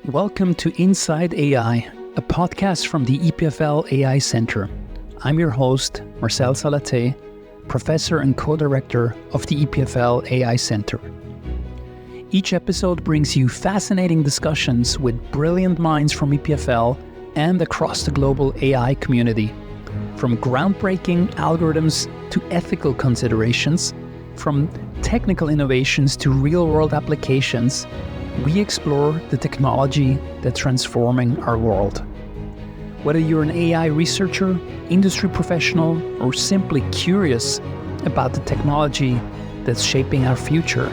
Welcome to Inside AI, a podcast from the EPFL AI Center. I'm your host, Marcel Salaté, professor and co-director of the EPFL AI Center. Each episode brings you fascinating discussions with brilliant minds from EPFL and across the global AI community. From groundbreaking algorithms to ethical considerations, from technical innovations to real-world applications, we explore the technology that's transforming our world. Whether you're an AI researcher, industry professional, or simply curious about the technology that's shaping our future,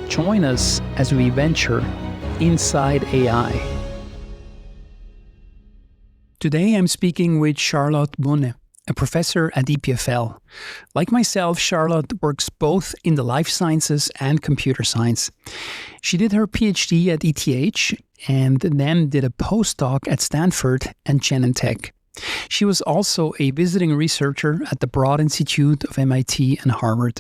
join us as we venture inside AI. Today I'm speaking with Charlotte Bunne, a professor at EPFL. Like myself, Charlotte works both in the life sciences and computer science. She did her PhD at ETH and then did a postdoc at Stanford and Genentech. She was also a visiting researcher at the Broad Institute of MIT and Harvard.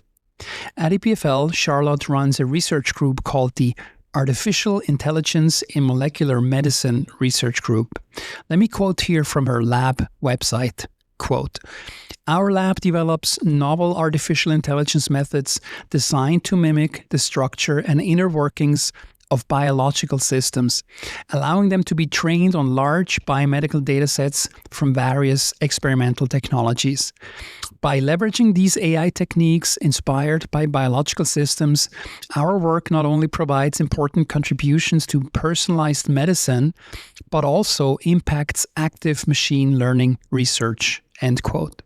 At EPFL, Charlotte runs a research group called the Artificial Intelligence in Molecular Medicine Research Group. Let me quote here from her lab website. Quote, "Our lab develops novel artificial intelligence methods designed to mimic the structure and inner workings of biological systems, allowing them to be trained on large biomedical datasets from various experimental technologies. By leveraging these AI techniques inspired by biological systems, our work not only provides important contributions to personalized medicine, but also impacts active machine learning research." End quote.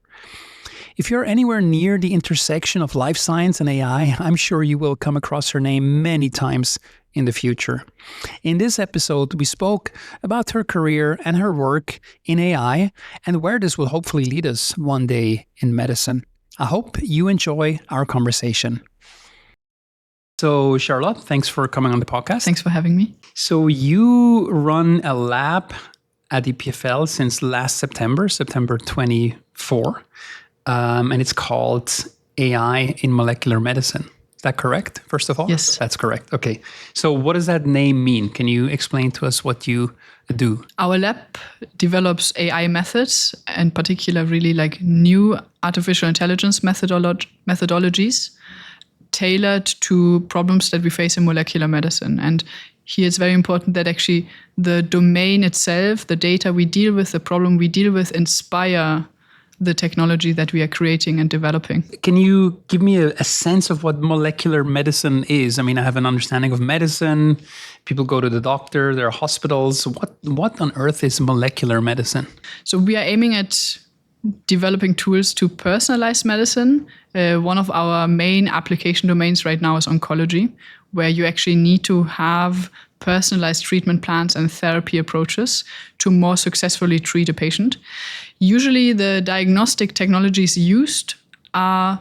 If you're anywhere near the intersection of life science and AI, I'm sure you will come across her name many times in the future. In this episode, we spoke about her career and her work in AI and where this will hopefully lead us one day in medicine. I hope you enjoy our conversation. So, Charlotte, thanks for coming on the podcast. Thanks for having me. So you run a lab at EPFL since last September 24, and it's called AI in Molecular Medicine. Is that correct, first of all? Yes. That's correct. Okay. So what does that name mean? Can you explain to us what you do? Our lab develops AI methods, in particular really like new artificial intelligence methodologies tailored to problems that we face in molecular medicine. And here it's very important that actually the domain itself, the data we deal with, the problem we deal with, inspire the technology that we are creating and developing. Can you give me a sense of what molecular medicine is? I mean, I have an understanding of medicine. People go to the doctor, there are hospitals. What on earth is molecular medicine? So we are aiming at developing tools to personalize medicine. One of our main application domains right now is oncology, where you actually need to have personalized treatment plans and therapy approaches to more successfully treat a patient. Usually the diagnostic technologies used are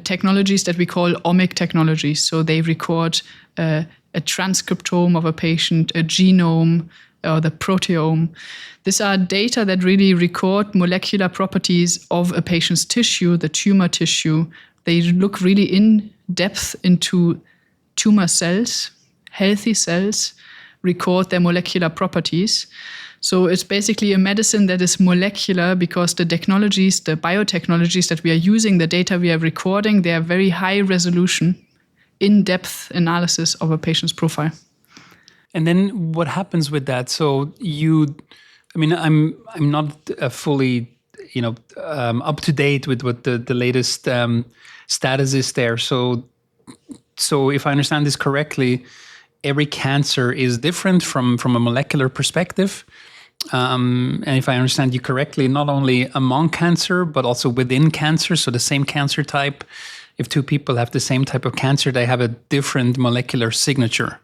technologies that we call omic technologies. So they record a transcriptome of a patient, a genome, or the proteome. These are data that really record molecular properties of a patient's tissue, the tumor tissue. They look really in depth into tumor cells, healthy cells, record their molecular properties. So it's basically a medicine that is molecular because the technologies, the biotechnologies that we are using, the data we are recording, they are very high resolution, in-depth analysis of a patient's profile. And then what happens with that? So I'm not fully, up to date with what the latest status is there. So if I understand this correctly, every cancer is different from a molecular perspective. And if I understand you correctly, not only among cancer, but also within cancer. So the same cancer type, if two people have the same type of cancer, they have a different molecular signature.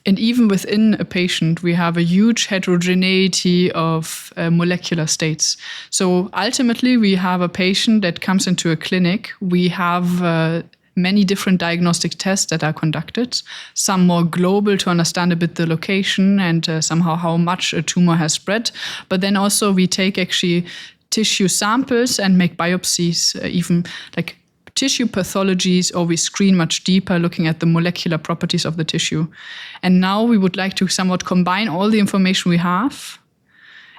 And even within a patient, we have a huge heterogeneity of molecular states. So ultimately, we have a patient that comes into a clinic. We have many different diagnostic tests that are conducted, some more global to understand a bit the location and somehow how much a tumor has spread. But then also we take actually tissue samples and make biopsies, even like tissue pathologies, or we screen much deeper, looking at the molecular properties of the tissue. And now we would like to somewhat combine all the information we have,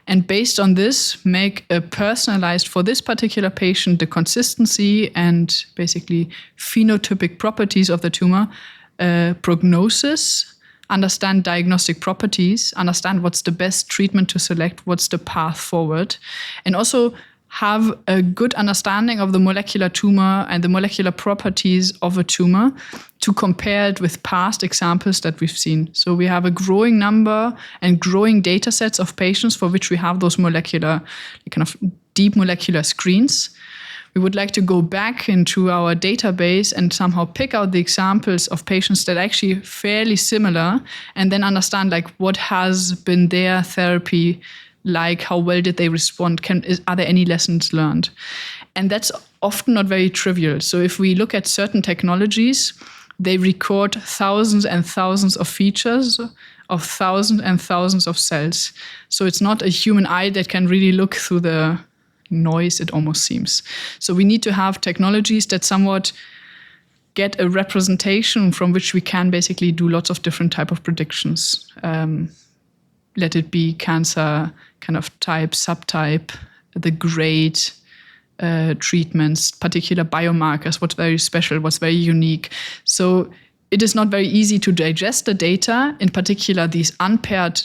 and based on this, make a personalized, for this particular patient, the consistency and basically phenotypic properties of the tumor, prognosis, understand diagnostic properties, understand what's the best treatment to select, what's the path forward, and also have a good understanding of the molecular tumor and the molecular properties of a tumor to compare it with past examples that we've seen. So we have a growing number and growing data sets of patients for which we have those molecular, kind of deep molecular screens. We would like to go back into our database and somehow pick out the examples of patients that are actually fairly similar, and then understand like what has been their therapy, like how well did they respond, are there any lessons learned? And that's often not very trivial. So if we look at certain technologies, they record thousands and thousands of features of thousands and thousands of cells. So it's not a human eye that can really look through the noise, it almost seems. So we need to have technologies that somewhat get a representation from which we can basically do lots of different type of predictions. Let it be cancer, kind of type, subtype, the grade, treatments, particular biomarkers, what's very special, what's very unique. So it is not very easy to digest the data, in particular these unpaired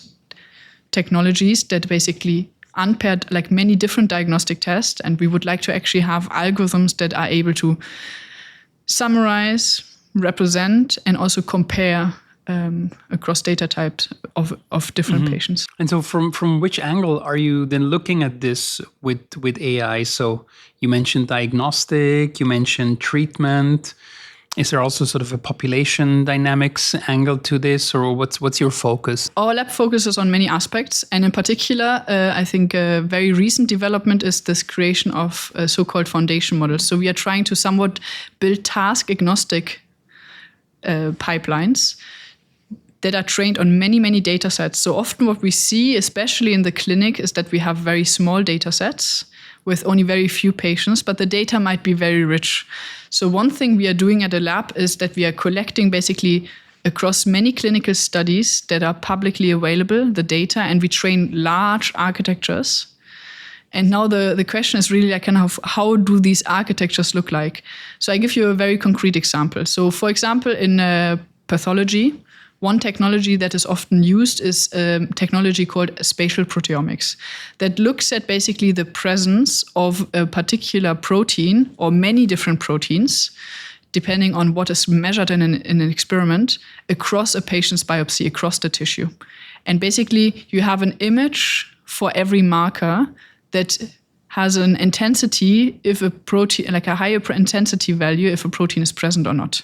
technologies that basically unpaired like many different diagnostic tests. And we would like to actually have algorithms that are able to summarize, represent, and also compare across data types of different patients. And so from which angle are you then looking at this with AI? So you mentioned diagnostic, you mentioned treatment. Is there also sort of a population dynamics angle to this, or what's your focus? Our lab focuses on many aspects, and in particular, I think a very recent development is this creation of so-called foundation models. So we are trying to somewhat build task-agnostic pipelines that are trained on many, many data sets. So often what we see, especially in the clinic, is that we have very small data sets with only very few patients, but the data might be very rich. So one thing we are doing at the lab is that we are collecting basically across many clinical studies that are publicly available, the data, and we train large architectures. And now the question is really like kind of how do these architectures look like? So I give you a very concrete example. So for example, in pathology, one technology that is often used is a technology called spatial proteomics that looks at basically the presence of a particular protein or many different proteins, depending on what is measured in an experiment, across a patient's biopsy, across the tissue. And basically, you have an image for every marker that has an intensity if a protein, like a higher intensity value if a protein is present or not.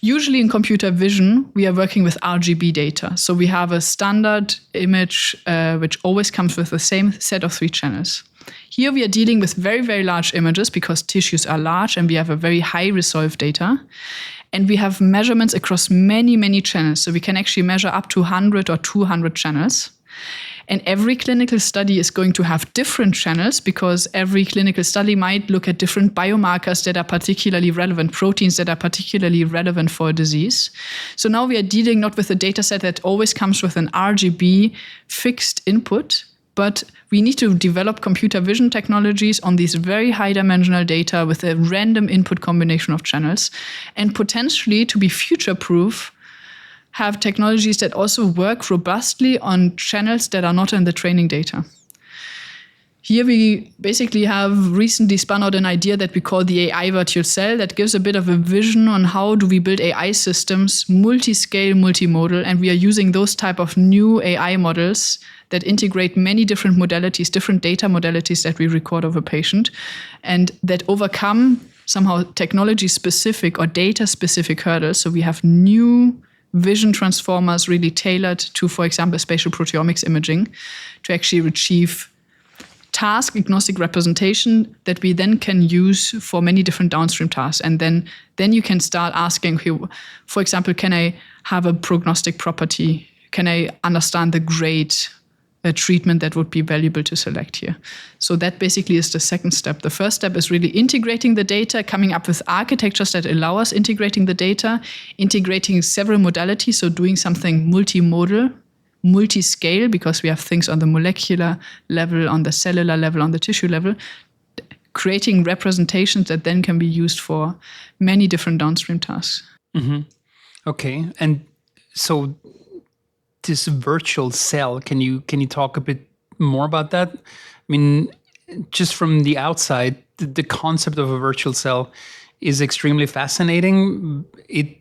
Usually in computer vision, we are working with RGB data. So we have a standard image which always comes with the same set of 3 channels. Here we are dealing with very, very large images because tissues are large and we have a very high resolved data. And we have measurements across many, many channels. So we can actually measure up to 100 or 200 channels. And every clinical study is going to have different channels because every clinical study might look at different biomarkers that are particularly relevant, proteins that are particularly relevant for a disease. So now we are dealing not with a data set that always comes with an RGB fixed input, but we need to develop computer vision technologies on these very high dimensional data with a random input combination of channels, and potentially to be future-proof, have technologies that also work robustly on channels that are not in the training data. Here we basically have recently spun out an idea that we call the AI virtual cell that gives a bit of a vision on how do we build AI systems, multi-scale, multimodal, and we are using those type of new AI models that integrate many different modalities, different data modalities that we record of a patient, and that overcome somehow technology-specific or data-specific hurdles. So we have new vision transformers really tailored to, for example, spatial proteomics imaging to actually achieve task-agnostic representation that we then can use for many different downstream tasks. And then you can start asking, for example, can I have a prognostic property? Can I understand the grade a treatment that would be valuable to select here. So that basically is the second step. The first step is really integrating the data, coming up with architectures that allow us integrating the data, integrating several modalities, so doing something multimodal, multi-scale, because we have things on the molecular level, on the cellular level, on the tissue level, creating representations that then can be used for many different downstream tasks. Mm-hmm. Okay, and so this virtual cell, can you talk a bit more about that? I mean, just from the outside, the concept of a virtual cell is extremely fascinating. It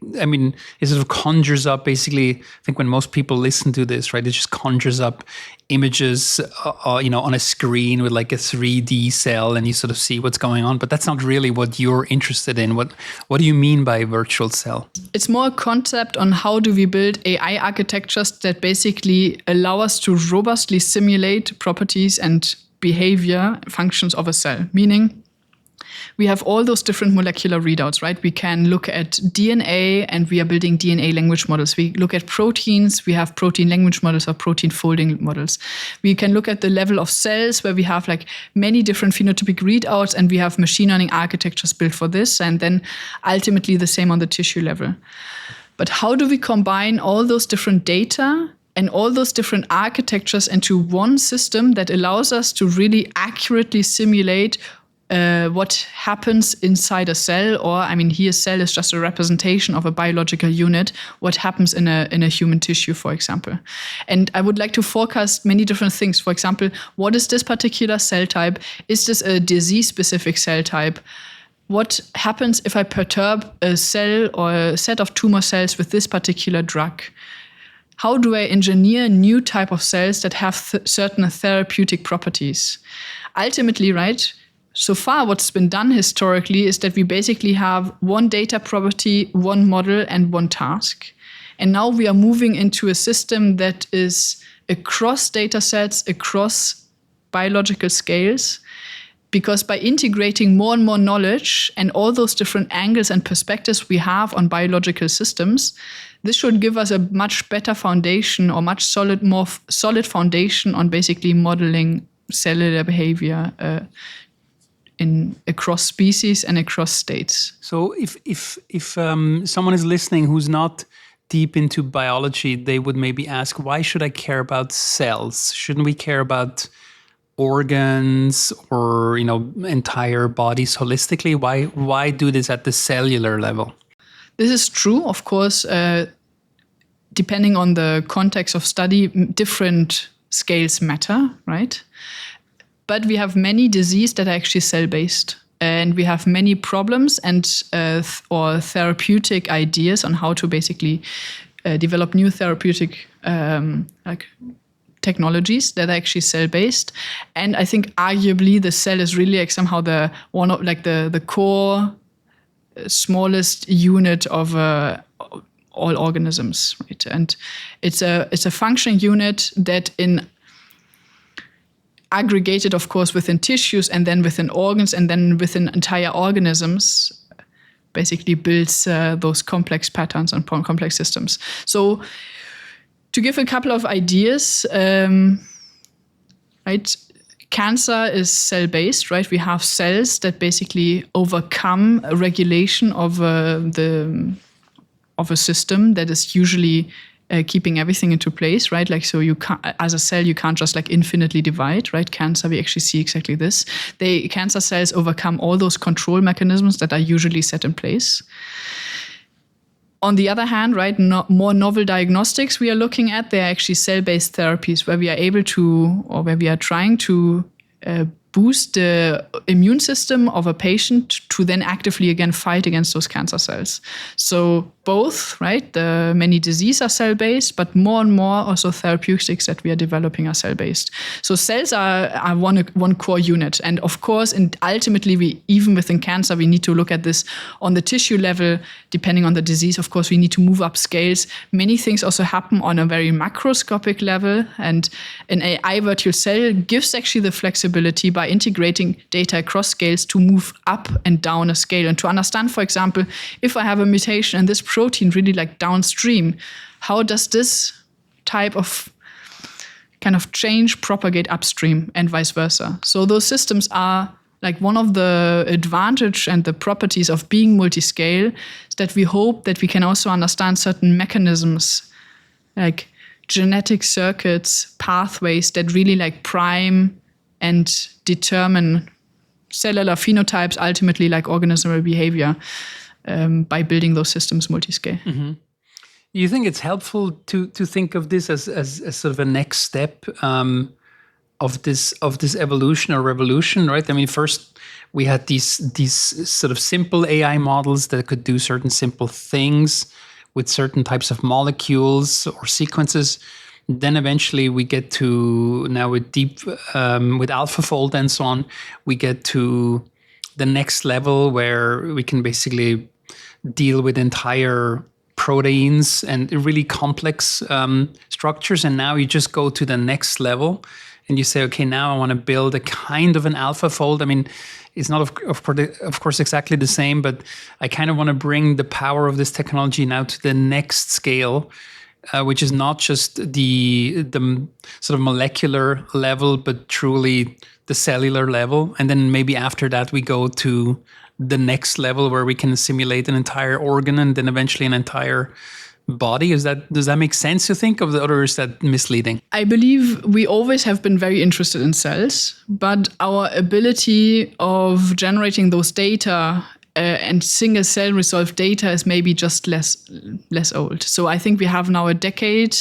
sort of conjures up, basically, I think when most people listen to this, right, it just conjures up images, on a screen with like a 3D cell, and you sort of see what's going on. But that's not really what you're interested in. What do you mean by virtual cell? It's more a concept on how do we build AI architectures that basically allow us to robustly simulate properties and behavior functions of a cell, meaning we have all those different molecular readouts, right? We can look at DNA, and we are building DNA language models. We look at proteins, we have protein language models or protein folding models. We can look at the level of cells, where we have like many different phenotypic readouts, and we have machine learning architectures built for this, and then ultimately the same on the tissue level. But how do we combine all those different data and all those different architectures into one system that allows us to really accurately simulate what happens inside a cell, or here cell is just a representation of a biological unit, what happens in a human tissue, for example. And I would like to forecast many different things. For example, what is this particular cell type? Is this a disease-specific cell type? What happens if I perturb a cell or a set of tumor cells with this particular drug? How do I engineer new type of cells that have certain therapeutic properties? Ultimately, right, so far, what's been done historically is that we basically have one data property, one model, and one task. And now we are moving into a system that is across data sets, across biological scales, because by integrating more and more knowledge and all those different angles and perspectives we have on biological systems, this should give us a much better foundation, or more solid foundation on basically modeling cellular behavior across species and across states. So if someone is listening who's not deep into biology, they would maybe ask, why should I care about cells? Shouldn't we care about organs or entire bodies holistically? Why do this at the cellular level? This is true, of course. Depending on the context of study, different scales matter, right? But we have many diseases that are actually cell-based, and we have many problems and or therapeutic ideas on how to basically develop new therapeutic technologies that are actually cell-based. And I think arguably the cell is really like somehow the core smallest unit of all organisms, right? And it's a functioning unit that in aggregated, of course, within tissues and then within organs and then within entire organisms, basically builds those complex patterns and complex systems. So to give a couple of ideas, right? Cancer is cell-based, right? We have cells that basically overcome a regulation of a system that is usually keeping everything into place, right? Like, so you can't, as a cell, you can't just like infinitely divide, right? Cancer, we actually see exactly this. Cancer cells overcome all those control mechanisms that are usually set in place. On the other hand, right, more novel diagnostics we are looking at, they're actually cell-based therapies where we are able to, or where we are trying to boost the immune system of a patient to then actively again fight against those cancer cells. So both, right, the many diseases are cell-based, but more and more also therapeutics that we are developing are cell-based. So cells are one core unit. And of course, and ultimately, even within cancer, we need to look at this on the tissue level, depending on the disease. Of course, we need to move up scales. Many things also happen on a very macroscopic level. And an AI virtual cell gives actually the flexibility by integrating data across scales to move up and down a scale. And to understand, for example, if I have a mutation in this protein really like downstream, how does this type of kind of change, propagate upstream and vice versa. So those systems are like one of the advantage and the properties of being multi-scale is that we hope that we can also understand certain mechanisms, like genetic circuits, pathways that really like prime and determine cellular phenotypes, ultimately like organismal behavior, by building those systems multi-scale. Mm-hmm. You think it's helpful to think of this as sort of a next step of this evolution or revolution, right? I mean, first we had these sort of simple AI models that could do certain simple things with certain types of molecules or sequences. Then eventually we get to now with deep with AlphaFold and so on, we get to the next level where we can basically deal with entire proteins and really complex structures. And now you just go to the next level and you say, okay, now I want to build a kind of an AlphaFold. I mean, it's not of course exactly the same, but I kind of want to bring the power of this technology now to the next scale, which is not just the sort of molecular level, but truly the cellular level. And then maybe after that, we go to the next level where we can simulate an entire organ and then eventually an entire body. Does that make sense, you think, or is that misleading? I believe we always have been very interested in cells, but our ability of generating those data and single cell resolved data is maybe just less old. So I think we have now a decade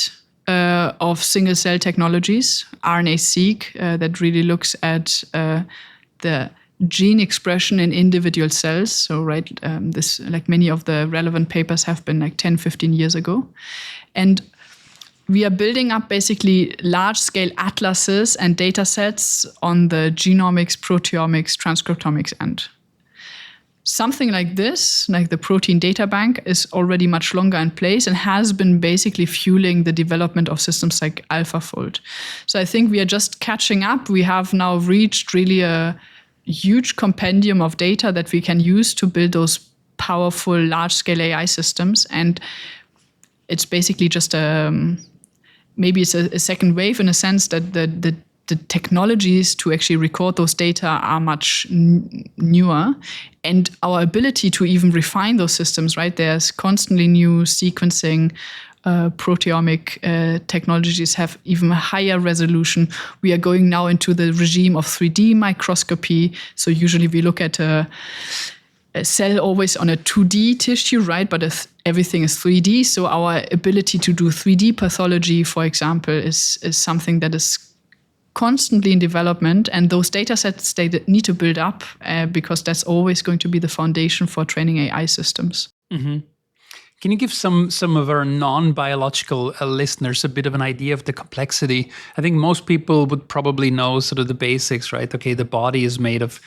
of single cell technologies, RNA-seq, that really looks at the gene expression in individual cells. So this, like many of the relevant papers have been like 10, 15 years ago. And we are building up basically large-scale atlases and data sets on the genomics, proteomics, transcriptomics end. Something like this, like the protein data bank, is already much longer in place and has been basically fueling the development of systems like AlphaFold. So I think we are just catching up. We have now reached really a huge compendium of data that we can use to build those powerful large-scale AI systems. And it's basically just maybe it's a second wave in a sense that the technologies to actually record those data are much newer. And our ability to even refine those systems, right? There's constantly new sequencing, proteomic technologies have even a higher resolution. We are going now into the regime of 3D microscopy. So usually we look at a cell always on a 2D tissue, right? But everything is 3D. So our ability to do 3D pathology, for example, is something that is constantly in development. And those data sets, they need to build up because that's always going to be the foundation for training AI systems. Mm-hmm. Can you give some of our non-biological listeners a bit of an idea of the complexity? I think most people would probably know sort of the basics, right? Okay, the body is made of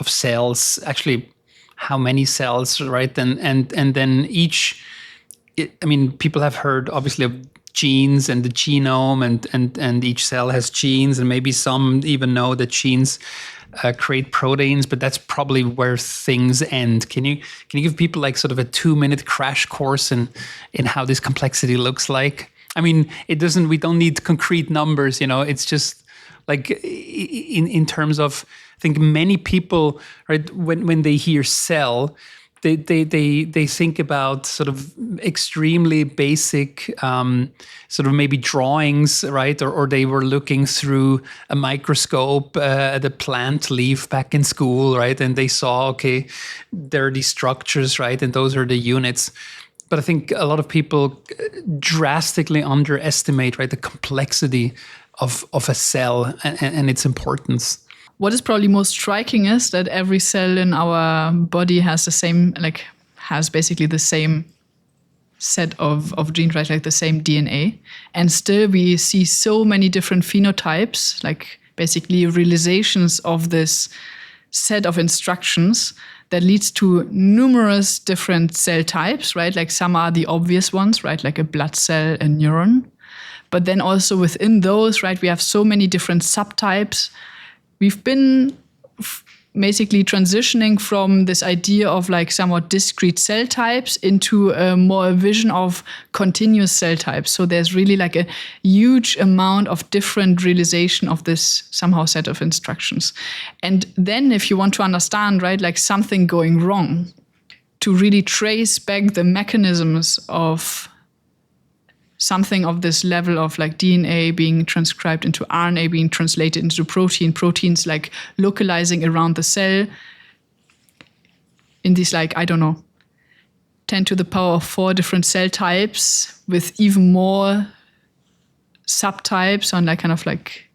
cells. Actually, how many cells, right? And then people have heard obviously of genes and the genome, and each cell has genes, and maybe some even know that genes create proteins, but that's probably where things end. Can you give people like sort of a 2-minute crash course in how this complexity looks like? I mean, we don't need concrete numbers, it's just like in terms of, I think many people, right, when they hear cell, they think about sort of extremely basic sort of maybe drawings, right? Or they were looking through a microscope at a plant leaf back in school, right? And they saw, okay, there are these structures, right? And those are the units. But I think a lot of people drastically underestimate, right, the complexity of a cell and its importance. What is probably most striking is that every cell in our body has basically the same set of genes, right? Like the same DNA. And still we see so many different phenotypes, like basically realizations of this set of instructions that leads to numerous different cell types, right? Like some are the obvious ones, right? Like a blood cell, a neuron. But then also within those, right, we have so many different subtypes. We've been basically transitioning from this idea of like somewhat discrete cell types into a more vision of continuous cell types. So there's really like a huge amount of different realization of this somehow set of instructions. And then if you want to understand, right, like something going wrong, to really trace back the mechanisms of something of this level of like DNA being transcribed into RNA, being translated into proteins like localizing around the cell in these like, I don't know, 10 to the power of 4 different cell types with even more subtypes on like kind of like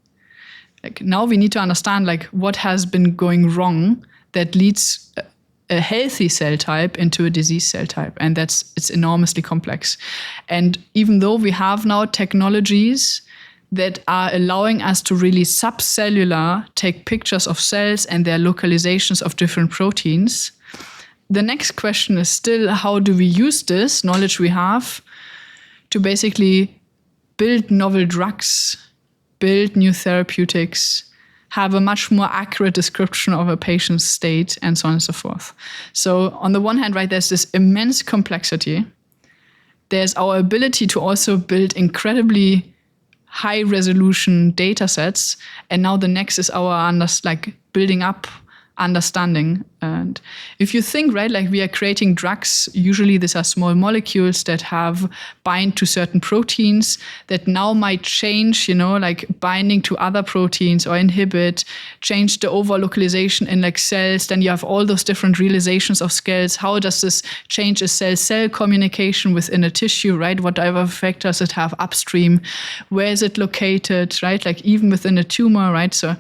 now we need to understand like what has been going wrong that leads a healthy cell type into a disease cell type. And it's enormously complex. And even though we have now technologies that are allowing us to really subcellular take pictures of cells and their localizations of different proteins, the next question is still, how do we use this knowledge we have to basically build novel drugs, build new therapeutics, have a much more accurate description of a patient's state, and so on and so forth. So on the one hand, right, there's this immense complexity. There's our ability to also build incredibly high resolution data sets. And now the next is our building up understanding. And if you think, right, like we are creating drugs, usually these are small molecules that have bind to certain proteins that now might change, like binding to other proteins or inhibit, change the overall localization in like cells. Then you have all those different realizations of cells. How does this change a cell-cell communication within a tissue, right? Whatever factors it have upstream, where is it located, right? Like even within a tumor, right? So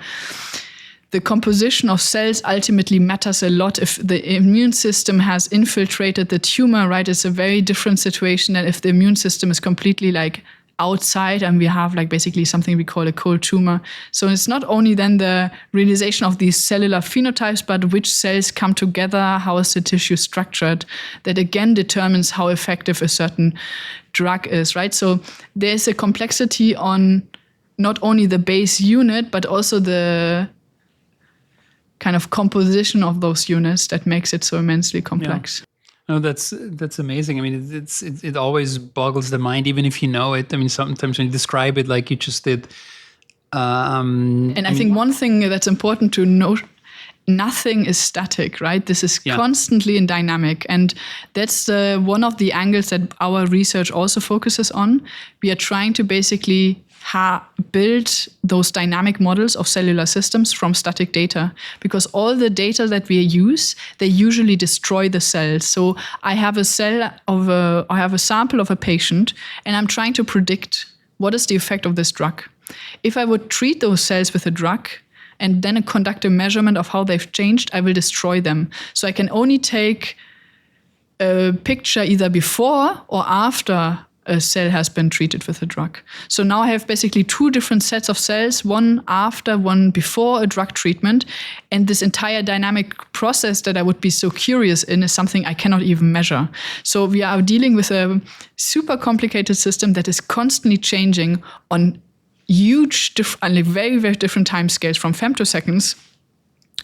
the composition of cells ultimately matters a lot. If the immune system has infiltrated the tumor, right, it's a very different situation than if the immune system is completely like outside and we have like basically something we call a cold tumor. So it's not only then the realization of these cellular phenotypes, but which cells come together, how is the tissue structured, that again determines how effective a certain drug is, right? So there's a complexity on not only the base unit, but also the kind of composition of those units that makes it so immensely complex. Yeah. No, that's amazing. I mean, it always boggles the mind, even if you know it. I mean, sometimes when you describe it like you just did. And I think one thing that's important to note, nothing is static, right? This is constantly in dynamic. And that's one of the angles that our research also focuses on. We are trying to basically build those dynamic models of cellular systems from static data, because all the data that we use, they usually destroy the cells. So I have a sample of a patient, and I'm trying to predict what is the effect of this drug. If I would treat those cells with a drug and then conduct a measurement of how they've changed, I will destroy them. So I can only take a picture either before or after a cell has been treated with a drug. So now I have basically 2 different sets of cells, one after, one before a drug treatment. And this entire dynamic process that I would be so curious in is something I cannot even measure. So we are dealing with a super complicated system that is constantly changing on huge, very, very different time scales, from femtoseconds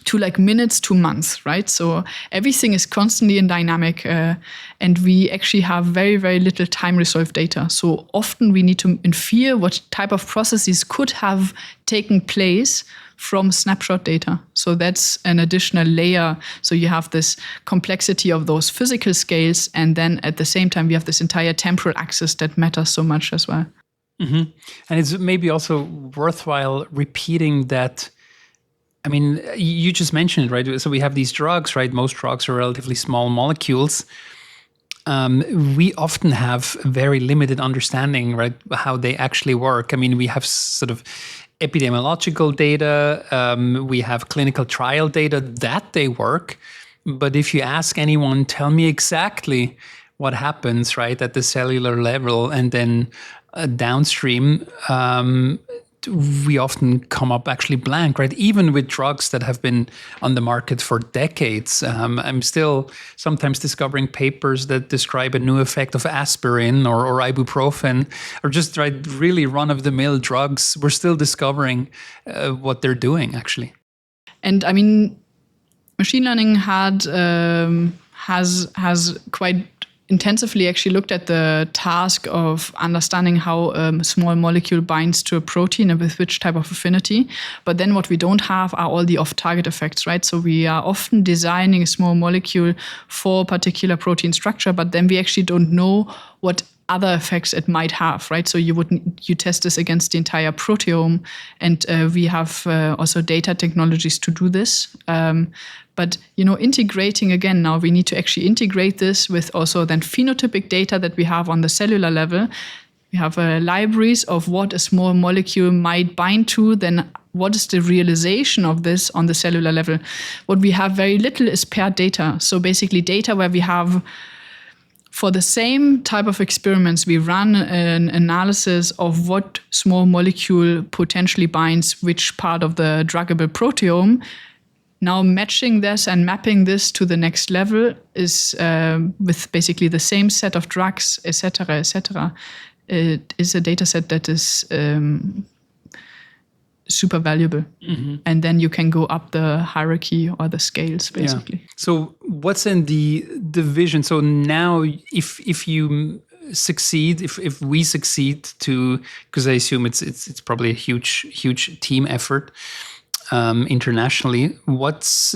to like minutes to months, right? So everything is constantly in dynamic, and we actually have very, very little time-resolved data. So often we need to infer what type of processes could have taken place from snapshot data. So that's an additional layer. So you have this complexity of those physical scales, and then at the same time, we have this entire temporal axis that matters so much as well. Mm-hmm. And it's maybe also worthwhile repeating that. I mean, you just mentioned it, right? So we have these drugs, right? Most drugs are relatively small molecules. We often have very limited understanding, right, how they actually work. I mean, we have sort of epidemiological data. We have clinical trial data that they work. But if you ask anyone, tell me exactly what happens, right, at the cellular level and then downstream, we often come up actually blank, right? Even with drugs that have been on the market for decades. I'm still sometimes discovering papers that describe a new effect of aspirin or ibuprofen, or just really run-of-the-mill drugs. We're still discovering what they're doing, actually. And I mean, Machine learning has quite intensively actually looked at the task of understanding how a small molecule binds to a protein and with which type of affinity. But then what we don't have are all the off-target effects, right? So we are often designing a small molecule for a particular protein structure, but then we actually don't know what other effects it might have, right? So you test this against the entire proteome, and we have also data technologies to do this. But integrating again, now we need to actually integrate this with also then phenotypic data that we have on the cellular level. We have libraries of what a small molecule might bind to, then what is the realization of this on the cellular level? What we have very little is paired data. So basically data where we have, for the same type of experiments, we run an analysis of what small molecule potentially binds which part of the druggable proteome. Now matching this and mapping this to the next level is with basically the same set of drugs, etc., it is a data set that is super valuable. Mm-hmm. And then you can go up the hierarchy or the scales, basically. Yeah. So what's in the vision? So now if you succeed, if we succeed to, because I assume it's probably a huge team effort, internationally, what's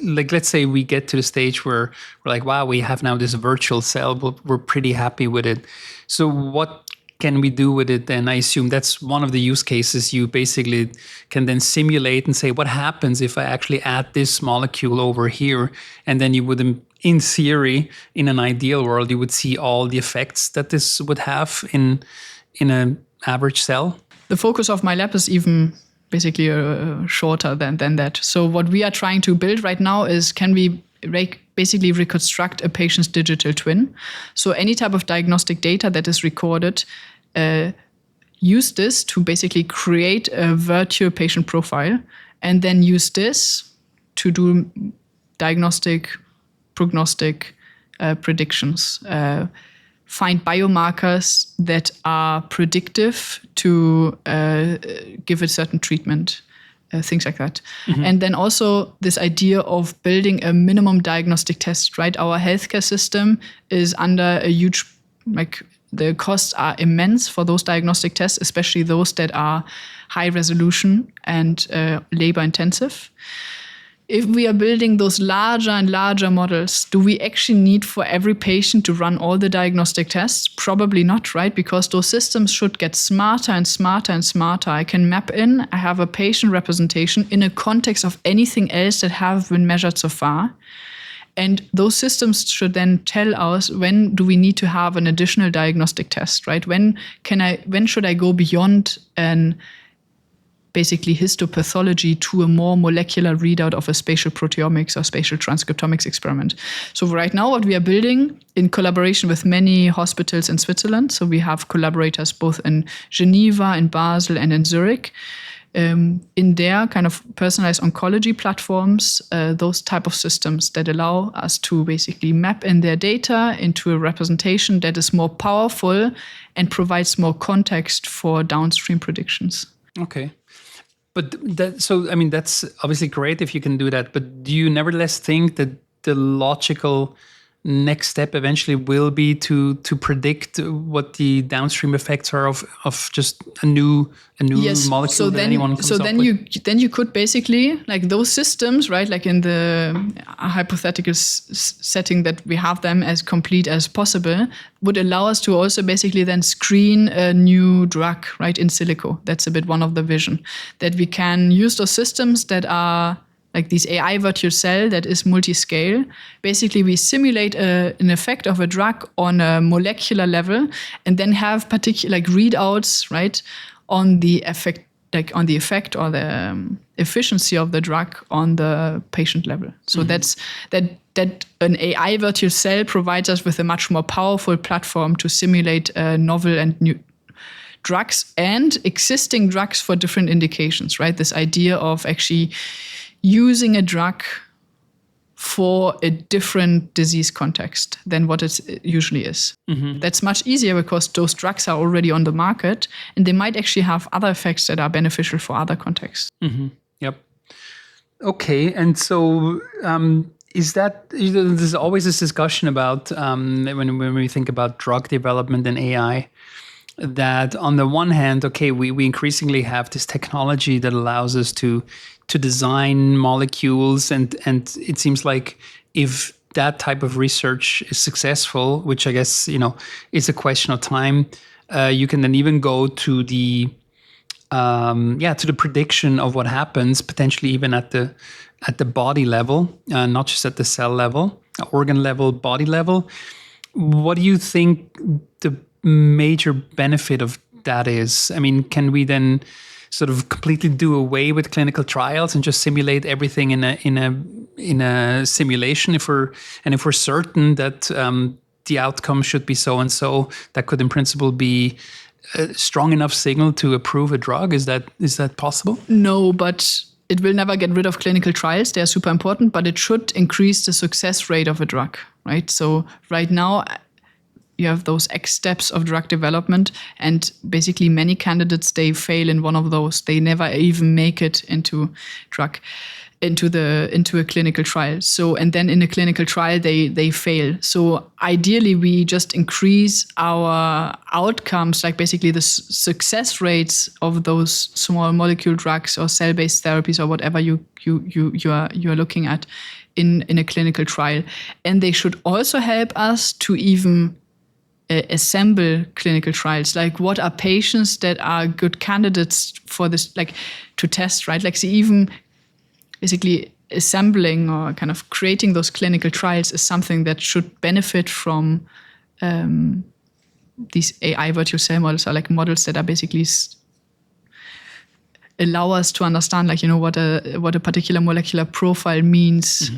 like, let's say we get to the stage where we're like, wow, we have now this virtual cell, but we're pretty happy with it. So what can we do with it then? I assume that's one of the use cases. You basically can then simulate and say, what happens if I actually add this molecule over here? And then you would, in theory, in an ideal world, you would see all the effects that this would have in an average cell. The focus of my lab is even basically shorter than that. So what we are trying to build right now is, can we basically reconstruct a patient's digital twin? So any type of diagnostic data that is recorded, use this to basically create a virtual patient profile, and then use this to do diagnostic, prognostic predictions. Find biomarkers that are predictive to give a certain treatment, things like that. Mm-hmm. And then also this idea of building a minimum diagnostic test, right? Our healthcare system is under a huge, the costs are immense for those diagnostic tests, especially those that are high resolution and labor intensive. If we are building those larger and larger models, do we actually need for every patient to run all the diagnostic tests? Probably not, right? Because those systems should get smarter and smarter and smarter. I can map in, I have a patient representation in a context of anything else that have been measured so far. And those systems should then tell us, when do we need to have an additional diagnostic test, right? When should I go beyond an basically histopathology to a more molecular readout of a spatial proteomics or spatial transcriptomics experiment? So right now what we are building in collaboration with many hospitals in Switzerland, so we have collaborators both in Geneva, in Basel, and in Zurich, in their kind of personalized oncology platforms, those type of systems that allow us to basically map in their data into a representation that is more powerful and provides more context for downstream predictions. Okay. But that's obviously great if you can do that. But do you nevertheless think that the logical next step eventually will be to predict what the downstream effects are of just a new molecule that anyone comes up with? Then you could basically, like those systems, right? Like in the hypothetical setting that we have them as complete as possible, would allow us to also basically then screen a new drug, right, in silico. That's a bit one of the vision, that we can use those systems that are like this AI virtual cell that is multi-scale. Basically, we simulate an effect of a drug on a molecular level, and then have particular readouts, right, on the effect, on the effect or the efficiency of the drug on the patient level. So that's that an AI virtual cell provides us with a much more powerful platform to simulate novel and new drugs and existing drugs for different indications, right? This idea of actually using a drug for a different disease context than what it usually is. Mm-hmm. That's much easier because those drugs are already on the market and they might actually have other effects that are beneficial for other contexts. Mm-hmm. Yep. Okay, and so is that there's always this discussion about when we think about drug development and AI, that on the one hand, okay, we increasingly have this technology that allows us to design molecules, and it seems like if that type of research is successful, which I guess is a question of time, you can then even go to the to the prediction of what happens, potentially even at the body level, not just at the cell level, organ level, body level. What do you think the major benefit of that is? I mean, can we then sort of completely do away with clinical trials and just simulate everything in a simulation if we're certain that the outcome should be so and so, that could in principle be a strong enough signal to approve a drug? Is that possible? No, but it will never get rid of clinical trials. They are super important, but it should increase the success rate of a drug, right? So right now, you have those X steps of drug development, and basically many candidates, they fail in one of those. They never even make it into a clinical trial. So, and then in a clinical trial, they fail. So ideally, we just increase our outcomes, like basically the success rates of those small molecule drugs or cell-based therapies or whatever you are looking at in a clinical trial. And they should also help us to even assemble clinical trials. Like, what are patients that are good candidates for this, like to test, right? Like, so even basically assembling or kind of creating those clinical trials is something that should benefit from these AI virtual cell models, or like models that are basically allow us to understand, like, what a particular molecular profile means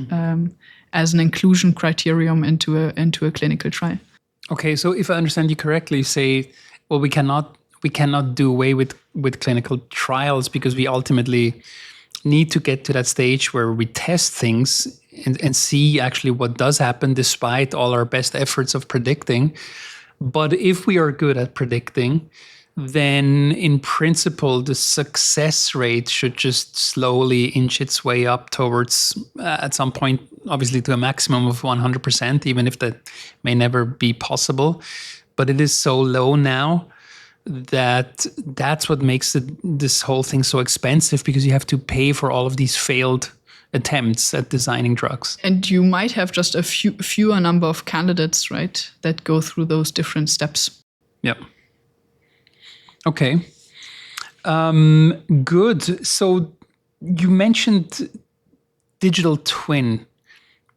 as an inclusion criterion into a clinical trial. Okay, so if I understand you correctly, you say, well, we cannot do away with clinical trials because we ultimately need to get to that stage where we test things and see actually what does happen despite all our best efforts of predicting. But if we are good at predicting, then in principle, the success rate should just slowly inch its way up towards, at some point, obviously to a maximum of 100%, even if that may never be possible. But it is so low now that's what makes this whole thing so expensive, because you have to pay for all of these failed attempts at designing drugs. And you might have just a fewer number of candidates, right, that go through those different steps. Yep. Okay. Good. So you mentioned digital twin.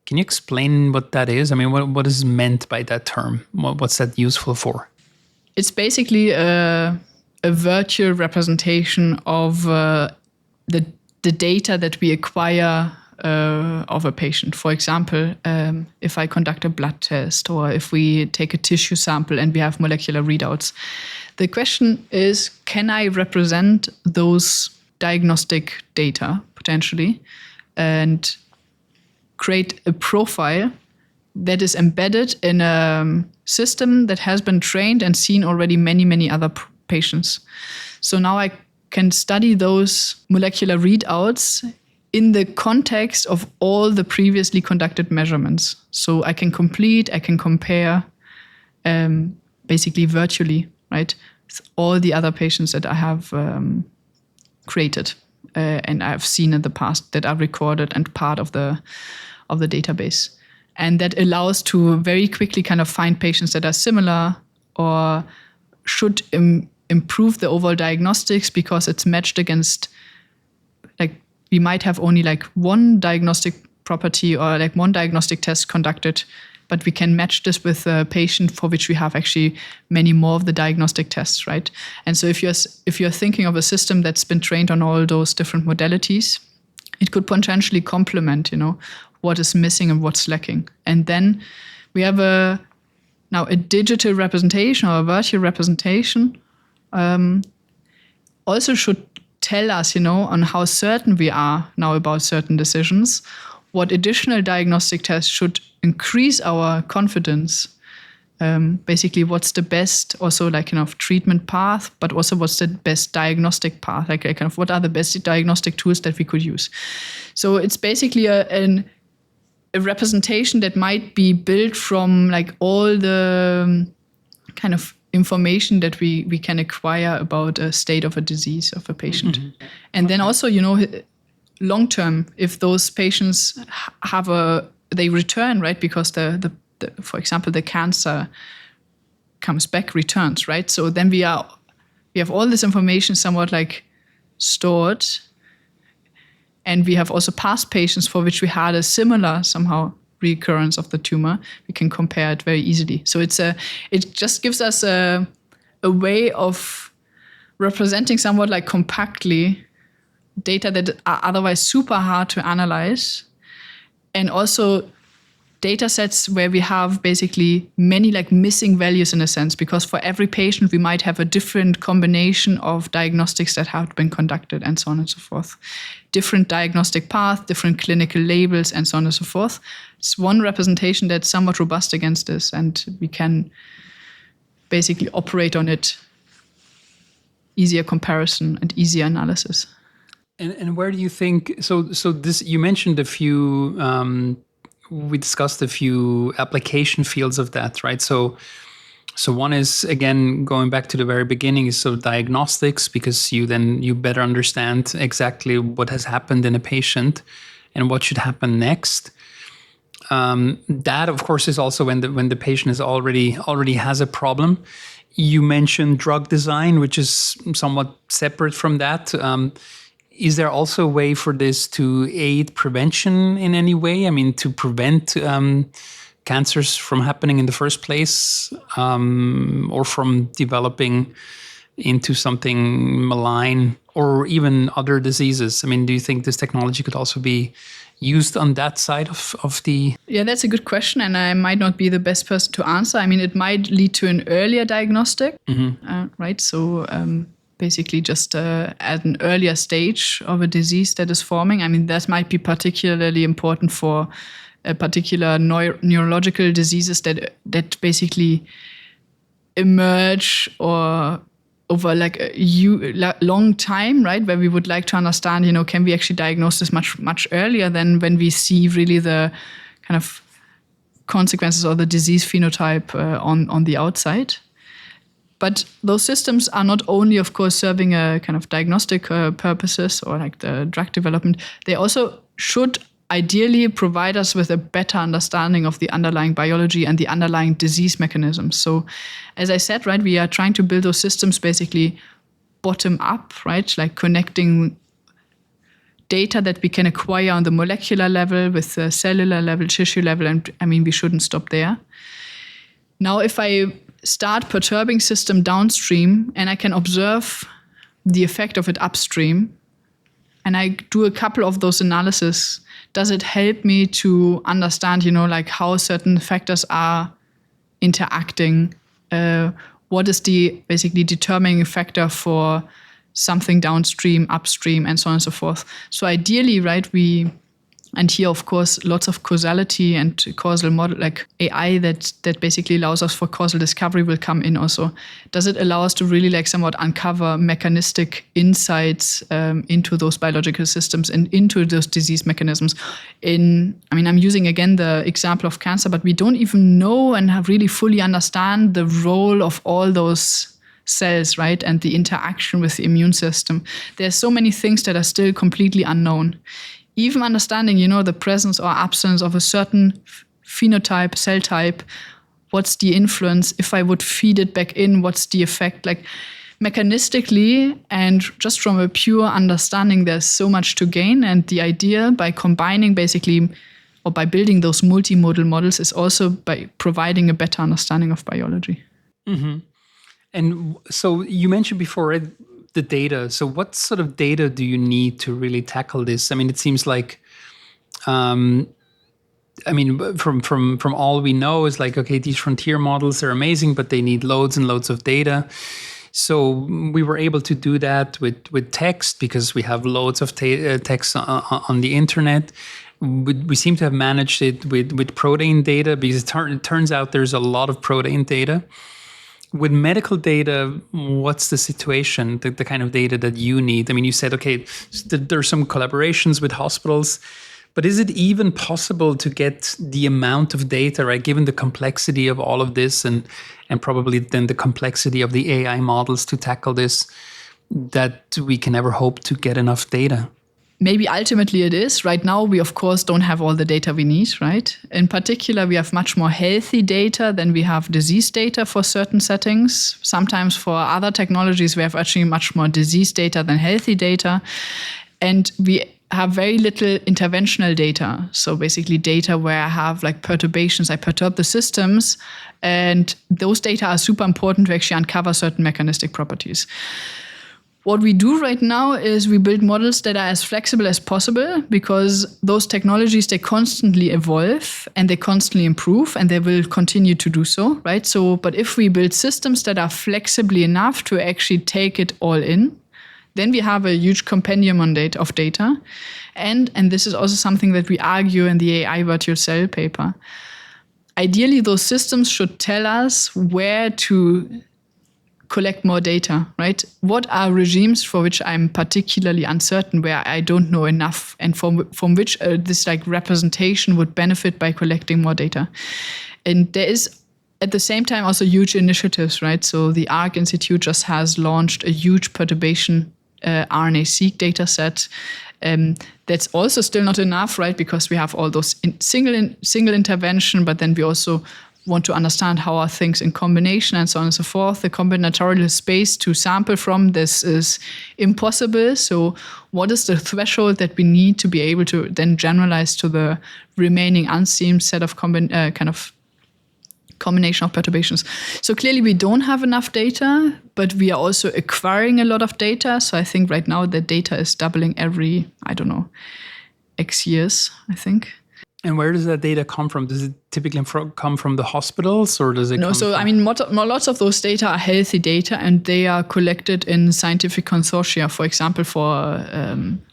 Can you explain what that is? I mean, what is meant by that term? What's that useful for? It's basically a virtual representation of the data that we acquire of a patient. For example, if I conduct a blood test, or if we take a tissue sample and we have molecular readouts, the question is, can I represent those diagnostic data potentially and create a profile that is embedded in a system that has been trained and seen already many other patients. So now I can study those molecular readouts in the context of all the previously conducted measurements. So I can compare basically virtually, right, all the other patients that I have created and I have seen in the past that are recorded and part of the database. And that allows to very quickly kind of find patients that are similar or should improve the overall diagnostics, because it's matched against, like, we might have only like one diagnostic property or like one diagnostic test conducted, but we can match this with a patient for which we have actually many more of the diagnostic tests, right? And so if you're thinking of a system that's been trained on all those different modalities, it could potentially complement, what is missing and what's lacking. And then we have now a digital representation or a virtual representation also should tell us, on how certain we are now about certain decisions, what additional diagnostic tests should increase our confidence Basically, what's the best also like kind of treatment path, but also what's the best diagnostic path, like kind of what are the best diagnostic tools that we could use. So it's basically a representation that might be built from like all the kind of information that we can acquire about a state of a disease of a patient. Mm-hmm. And then also, long term, if those patients they return, right? Because the for example, the cancer comes back, returns, right? So then we have all this information somewhat like stored, and we have also past patients for which we had a similar somehow recurrence of the tumor. We can compare it very easily. So it just gives us a way of representing somewhat like compactly data that are otherwise super hard to analyze, and also data sets where we have basically many like missing values in a sense, because for every patient we might have a different combination of diagnostics that have been conducted and so on and so forth. Different diagnostic path, different clinical labels and so on and so forth. It's one representation that's somewhat robust against this, and we can basically operate on it. Easier comparison and easier analysis. And where do you think, so this, you mentioned a few, we discussed a few application fields of that, right? So one is, again, going back to the very beginning, is so diagnostics, because you better understand exactly what has happened in a patient and what should happen next. That, of course, is also when the patient is already has a problem. You mentioned drug design, which is somewhat separate from that. Is there also a way for this to aid prevention in any way? I mean, to prevent cancers from happening in the first place, or from developing into something malign, or even other diseases? I mean, do you think this technology could also be used on that side of the... Yeah, that's a good question, and I might not be the best person to answer. I mean, it might lead to an earlier diagnostic, right? So basically just at an earlier stage of a disease that is forming. I mean, that might be particularly important for particular neurological diseases that basically emerge or over like a long time, right? Where we would like to understand, can we actually diagnose this much earlier than when we see really the kind of consequences or the disease phenotype on the outside. But those systems are not only, of course, serving a kind of diagnostic purposes or like the drug development. They also should ideally provide us with a better understanding of the underlying biology and the underlying disease mechanisms. So, as I said, right, we are trying to build those systems basically bottom up, right, like connecting data that we can acquire on the molecular level with the cellular level, tissue level, and I mean, we shouldn't stop there. Now, if I start perturbing system downstream and I can observe the effect of it upstream, and I do a couple of those analyses, does it help me to understand, like how certain factors are interacting? What is the basically determining factor for something downstream, upstream, and so on and so forth? So ideally, right, and here, of course, lots of causality and causal model, like AI that basically allows us for causal discovery will come in also. Does it allow us to really like somewhat uncover mechanistic insights into those biological systems and into those disease mechanisms? I'm using again the example of cancer, but we don't even know and have really fully understand the role of all those cells, right? And the interaction with the immune system. There's so many things that are still completely unknown. Even understanding, the presence or absence of a certain phenotype, cell type, what's the influence? If I would feed it back in, what's the effect? Like mechanistically and just from a pure understanding, there's so much to gain. And the idea by combining basically, or by building those multimodal models, is also by providing a better understanding of biology. Mm-hmm. And so you mentioned before the data. So what sort of data do you need to really tackle this? I mean, it seems like, from all we know is like, okay, these frontier models are amazing, but they need loads and loads of data. So we were able to do that with text because we have loads of text on the internet. we seem to have managed it with protein data, because it turns out there's a lot of protein data. With medical data, what's the situation, the kind of data that you need? I mean, you said, okay, there are some collaborations with hospitals, but is it even possible to get the amount of data, right, given the complexity of all of this and probably then the complexity of the AI models to tackle this, that we can ever hope to get enough data? Maybe ultimately it is. Right now, we of course don't have all the data we need, right? In particular, we have much more healthy data than we have disease data for certain settings. Sometimes for other technologies, we have actually much more disease data than healthy data. And we have very little interventional data. So basically data where I have like perturbations, I perturb the systems, and those data are super important to actually uncover certain mechanistic properties. What we do right now is we build models that are as flexible as possible, because those technologies, they constantly evolve and they constantly improve, and they will continue to do so, right? So, but if we build systems that are flexibly enough to actually take it all in, then we have a huge compendium of data. And this is also something that we argue in the AI virtual cell paper. Ideally, those systems should tell us where to collect more data, right? What are regimes for which I'm particularly uncertain, where I don't know enough, and from which this like representation would benefit by collecting more data? And there is at the same time also huge initiatives, right? So the ARC Institute just has launched a huge perturbation RNA-seq data set. That's also still not enough, right? Because we have all those single intervention, but then we also want to understand how are things in combination and so on and so forth. The combinatorial space to sample from this is impossible. So what is the threshold that we need to be able to then generalize to the remaining unseen set of combination of perturbations? So clearly we don't have enough data, but we are also acquiring a lot of data. So I think right now the data is doubling every, X years, I think. And where does that data come from? Does it typically come from the hospitals, or does it come from... Lots of those data are healthy data, and they are collected in scientific consortia, for example, for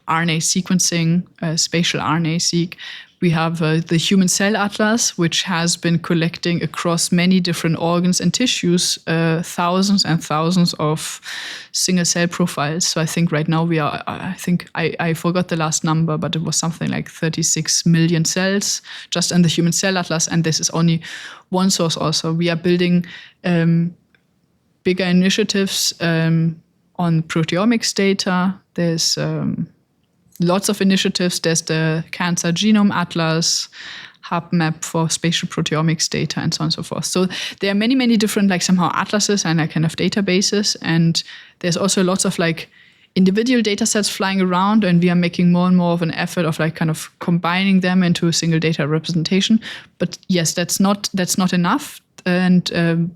RNA sequencing, spatial RNA-seq. We have the Human Cell Atlas, which has been collecting across many different organs and tissues, thousands and thousands of single cell profiles. So I think right now we are, I forgot the last number, but it was something like 36 million cells just in the Human Cell Atlas. And this is only one source also. We are building bigger initiatives on proteomics data. There's lots of initiatives. There's the Cancer Genome Atlas, HubMap for spatial proteomics data, and so on and so forth. So there are many, many different somehow atlases and kind of databases. And there's also lots of individual data sets flying around, and we are making more and more of an effort of kind of combining them into a single data representation. But yes, that's not enough. And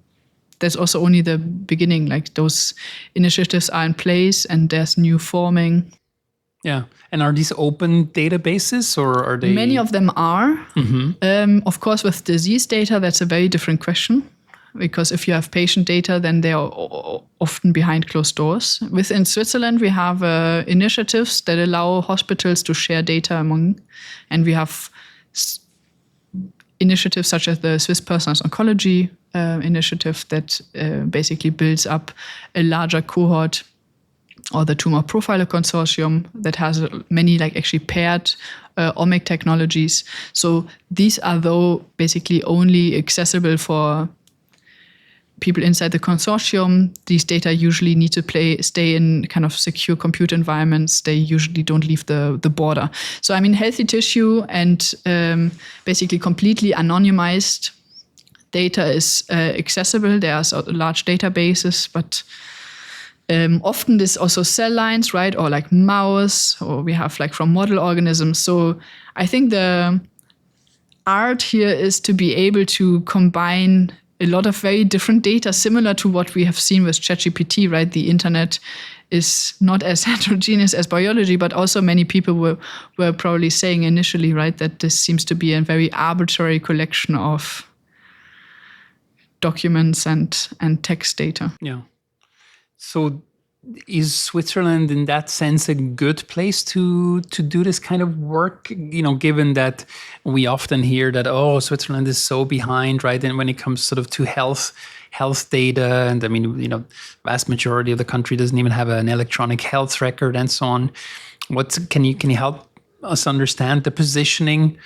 there's also only the beginning. Those initiatives are in place and there's new forming. Yeah. And are these open databases, or are they? Many of them are. Mm-hmm. Of course, with disease data, that's a very different question, because if you have patient data, then they are often behind closed doors. Within Switzerland, we have initiatives that allow hospitals to share data among, and we have initiatives such as the Swiss Personalized Oncology initiative that basically builds up a larger cohort, or the Tumor Profiler Consortium that has many actually paired omic technologies. So these are though basically only accessible for people inside the consortium. These data usually need to stay in kind of secure compute environments. They usually don't leave the border. So healthy tissue and basically completely anonymized data is accessible. There are large databases, but often there's also cell lines, right? Or mouse, or we have from model organisms. So I think the art here is to be able to combine a lot of very different data, similar to what we have seen with ChatGPT, right? The internet is not as heterogeneous as biology, but also many people were probably saying initially, right, that this seems to be a very arbitrary collection of documents and text data. Yeah. So is Switzerland in that sense a good place to do this kind of work? Given that we often hear that, oh, Switzerland is so behind, right? And when it comes sort of to health data, and I mean, vast majority of the country doesn't even have an electronic health record and so on. Can you help us understand the positioning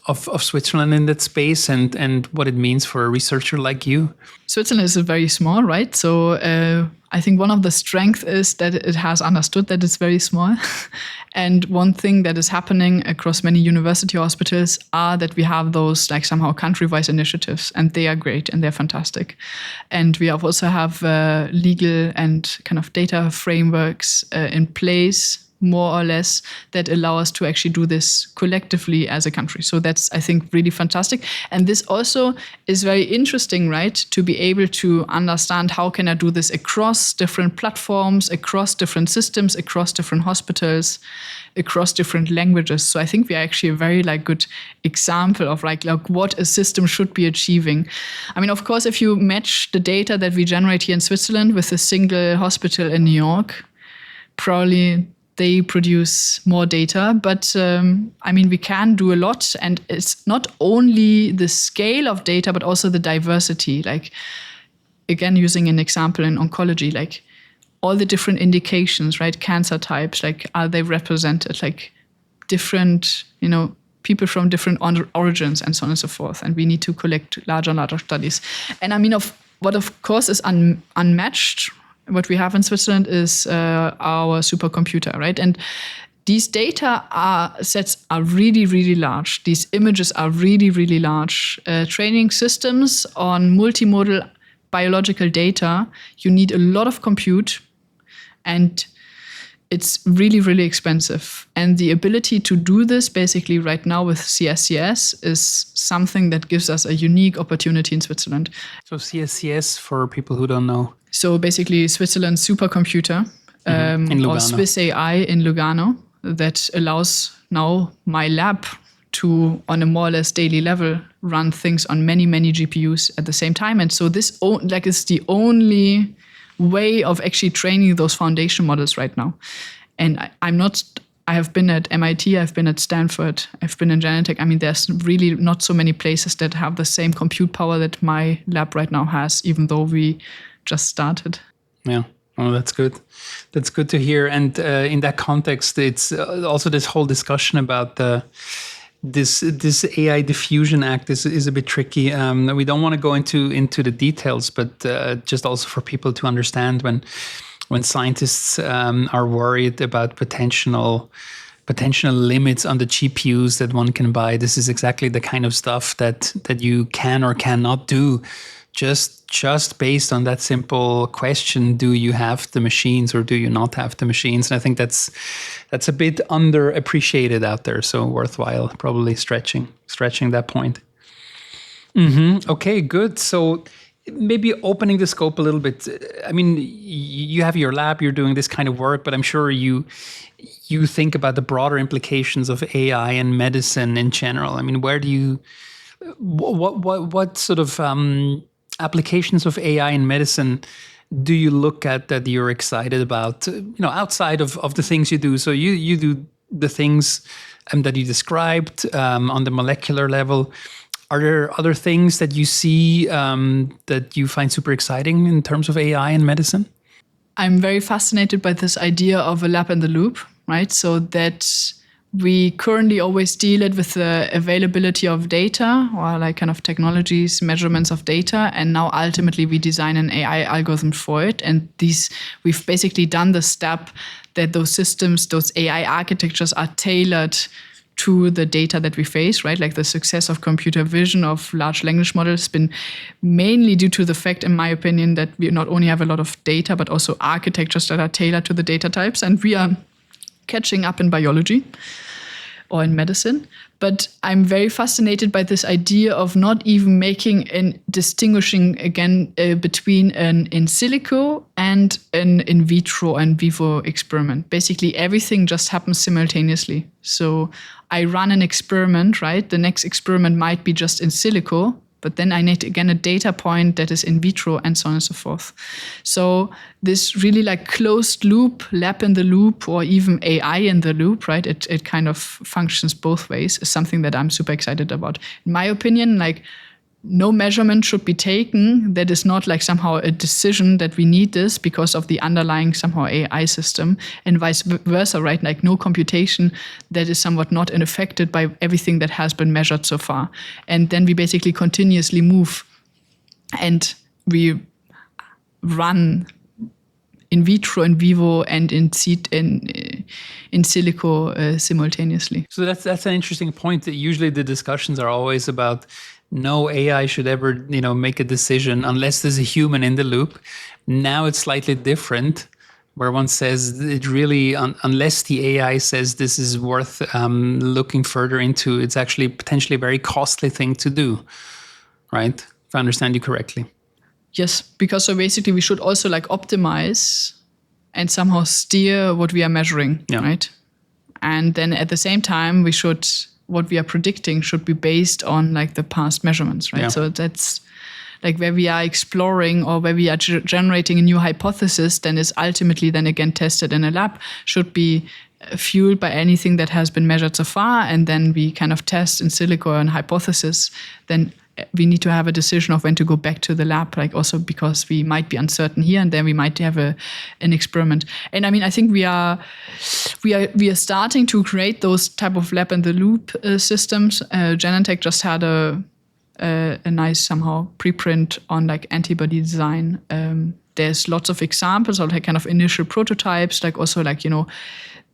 of Switzerland in that space and what it means for a researcher like you? Switzerland is very small, right? So I think one of the strengths is that it has understood that it's very small. And one thing that is happening across many university hospitals are that we have those like somehow country-wise initiatives, and they are great and they're fantastic. And we also have legal and kind of data frameworks in place, more or less, that allow us to actually do this collectively as a country. So that's, I think, really fantastic. And this also is very interesting, right? To be able to understand how can I do this across different platforms, across different systems, across different hospitals, across different languages. So I think we are actually a very good example of like what a system should be achieving. I mean, of course, if you match the data that we generate here in Switzerland with a single hospital in New York, probably they produce more data, but I mean, we can do a lot, and it's not only the scale of data, but also the diversity. Like, again, using an example in oncology, like all the different indications, right? Cancer types, like are they represented? Like different, people from different origins and so on and so forth. And we need to collect larger and larger studies. And I mean, what of course is unmatched, what we have in Switzerland is our supercomputer, right? And these data sets are really, really large. These images are really, really large. Training systems on multimodal biological data, you need a lot of compute, and it's really, really expensive. And the ability to do this basically right now with CSCS is something that gives us a unique opportunity in Switzerland. So CSCS, for people who don't know. So basically Switzerland's supercomputer, or Swiss AI in Lugano, that allows now my lab to, on a more or less daily level, run things on many, many GPUs at the same time. And so this is the only way of actually training those foundation models right now. And I have been at MIT, I've been at Stanford, I've been in Genentech. I mean, there's really not so many places that have the same compute power that my lab right now has, even though we just started. Yeah. Oh, that's good. That's good to hear. And in that context, it's also this whole discussion about this AI Diffusion Act is a bit tricky. We don't want to go into the details, but just also for people to understand when scientists are worried about potential limits on the GPUs that one can buy. This is exactly the kind of stuff that you can or cannot do. Just based on that simple question, do you have the machines or do you not have the machines? And I think that's a bit underappreciated out there. So worthwhile probably stretching that point. Okay, good. So maybe opening the scope a little bit. I mean, you have your lab, you're doing this kind of work, but I'm sure you think about the broader implications of AI and medicine in general. I mean, what sort of applications of AI in medicine do you look at that you're excited about, outside of the things you do? So you do the things that you described on the molecular level. Are there other things that you see that you find super exciting in terms of AI in medicine? I'm very fascinated by this idea of a lab in the loop, right? So that we currently always deal it with the availability of data or like kind of technologies, measurements of data. And now ultimately we design an AI algorithm for it. And we've basically done the step that those systems, those AI architectures are tailored to the data that we face, right? Like the success of computer vision, of large language models has been mainly due to the fact, in my opinion, that we not only have a lot of data, but also architectures that are tailored to the data types. And we are catching up in biology or in medicine. But I'm very fascinated by this idea of not even making and distinguishing again between an in silico and an in vitro and vivo experiment. Basically, everything just happens simultaneously. So I run an experiment, right? The next experiment might be just in silico, but then I need again a data point that is in vitro and so on and so forth. So this really like closed loop, lab in the loop, or even AI in the loop, right? It kind of functions both ways, is something that I'm super excited about. In my opinion, like no measurement should be taken that is not like somehow a decision that we need this because of the underlying somehow AI system, and vice versa, right? Like no computation that is somewhat not unaffected by everything that has been measured so far. And then we basically continuously move and we run in vitro, in vivo, and in silico simultaneously. So that's an interesting point. That usually the discussions are always about no AI should ever, make a decision unless there's a human in the loop. Now it's slightly different, where one says it really, unless the AI says this is worth looking further into, it's actually potentially a very costly thing to do, right? If I understand you correctly. Yes, because so basically we should also like optimize and somehow steer what we are measuring, right? And then at the same time, what we are predicting should be based on like the past measurements, right? Yeah. So that's like where we are exploring or where we are generating a new hypothesis, then is ultimately then again tested in a lab, should be fueled by anything that has been measured so far. And then we kind of test in silico an hypothesis, then we need to have a decision of when to go back to the lab, like also because we might be uncertain here, and then we might have an experiment. And I mean, I think we are starting to create those type of lab in the loop systems. Genentech just had a nice somehow preprint on like antibody design. There's lots of examples of like kind of initial prototypes, like also like